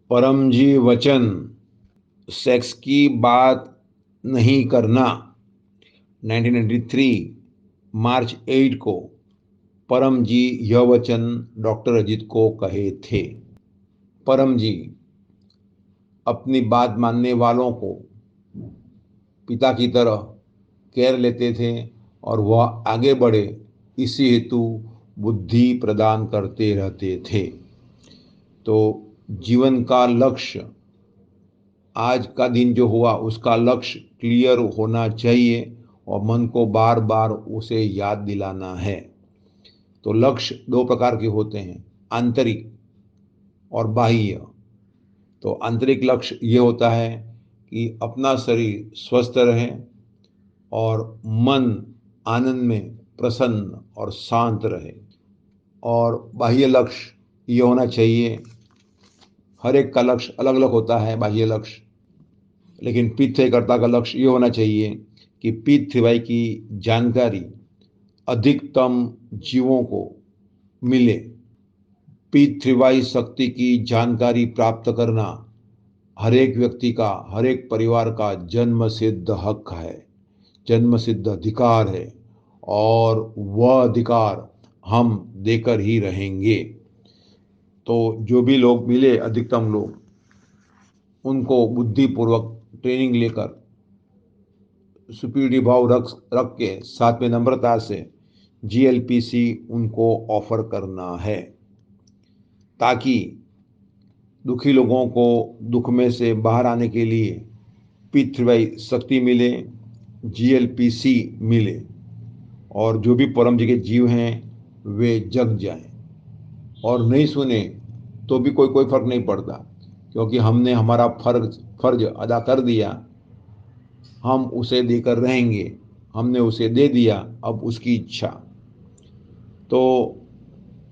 परम जी वचन, सेक्स की बात नहीं करना। 1993 मार्च 8 को परम जी यह वचन डॉक्टर अजीत को कहे थे। परम जी अपनी बात मानने वालों को पिता की तरह केयर लेते थे और वह आगे बढ़े इसी हेतु बुद्धि प्रदान करते रहते थे। तो जीवन का लक्ष्य, आज का दिन जो हुआ उसका लक्ष्य क्लियर होना चाहिए और मन को बार बार उसे याद दिलाना है। तो लक्ष्य दो प्रकार के होते हैं, आंतरिक और बाह्य। तो आंतरिक लक्ष्य ये होता है कि अपना शरीर स्वस्थ रहे और मन आनंद में प्रसन्न और शांत रहे। और बाह्य लक्ष्य ये होना चाहिए, हर एक का लक्ष्य अलग अलग होता है बाह्य लक्ष्य, लेकिन तीर्थयात्रा का लक्ष्य ये होना चाहिए कि तीर्थयात्रा की जानकारी अधिकतम जीवों को मिले। तीर्थयात्रा शक्ति की जानकारी प्राप्त करना हर एक व्यक्ति का, हर एक परिवार का जन्म सिद्ध हक है, जन्म सिद्ध अधिकार है और वह अधिकार हम देकर ही रहेंगे। तो जो भी लोग मिले, अधिकतम लोग, उनको बुद्धिपूर्वक ट्रेनिंग लेकर सुपीरियरिटी भाव रख के साथ में नम्रता से जीएलपीसी उनको ऑफर करना है, ताकि दुखी लोगों को दुख में से बाहर आने के लिए पितृवाई शक्ति मिले, जीएलपीसी मिले और जो भी परम जी के जीव हैं वे जग जाएं। और नहीं सुने तो भी कोई फर्क नहीं पड़ता, क्योंकि हमने हमारा फर्ज अदा कर दिया, हम उसे देकर रहेंगे, हमने उसे दे दिया, अब उसकी इच्छा। तो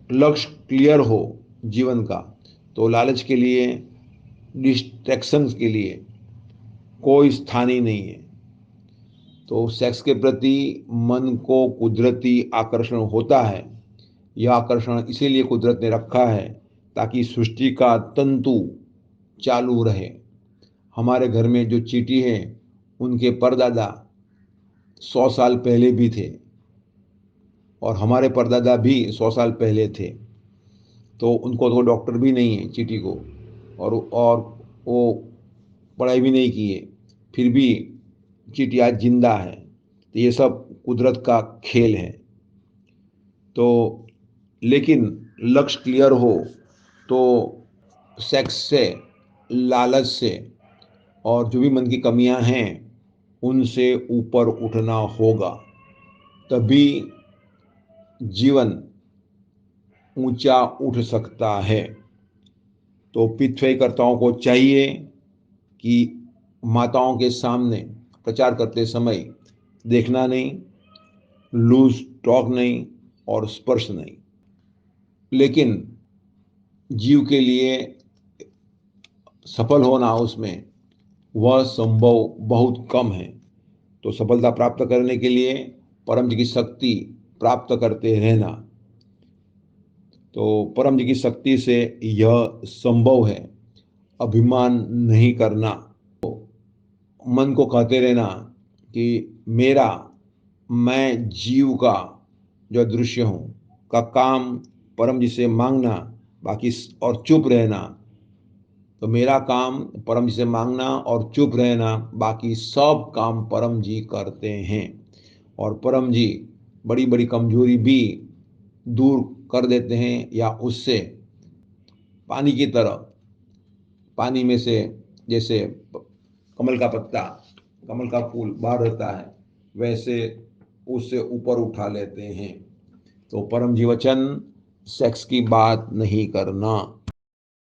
लक्ष्य क्लियर हो जीवन का, तो लालच के लिए, डिस्ट्रैक्शंस के लिए कोई स्थान ही नहीं है। तो सेक्स के प्रति मन को कुदरती आकर्षण होता है। यह आकर्षण इसीलिए कुदरत ने रखा है ताकि सृष्टि का तंतु चालू रहे। हमारे घर में जो चींटी है उनके परदादा 100 साल पहले भी थे और हमारे परदादा भी 100 साल पहले थे। तो उनको तो डॉक्टर भी नहीं है चींटी को, और वो पढ़ाई भी नहीं की है, फिर भी चींटी आज जिंदा है। तो ये सब कुदरत का खेल है। तो लेकिन लक्ष्य क्लियर हो तो सेक्स से, लालच से और जो भी मन की कमियां हैं उनसे ऊपर उठना होगा, तभी जीवन ऊंचा उठ सकता है। तो पितृकर्ताओं को चाहिए कि माताओं के सामने प्रचार करते समय देखना नहीं, लूज टॉक नहीं और स्पर्श नहीं। लेकिन जीव के लिए सफल होना उसमें वह संभव बहुत कम है। तो सफलता प्राप्त करने के लिए परम जी की शक्ति प्राप्त करते रहना। तो परम जी की शक्ति से यह संभव है, अभिमान नहीं करना। तो मन को कहते रहना कि मेरा, मैं जीव का जो दृश्य हूँ का काम परम जी से मांगना, बाकी और चुप रहना। तो मेरा काम परम जी से मांगना और चुप रहना, बाकी सब काम परम जी करते हैं। और परम जी बड़ी बड़ी कमजोरी भी दूर कर देते हैं, या उससे पानी की तरह, पानी में से जैसे कमल का पत्ता, कमल का फूल बाहर रहता है, वैसे उससे ऊपर उठा लेते हैं। तो परम जी वचन, सेक्स की बात नहीं करना।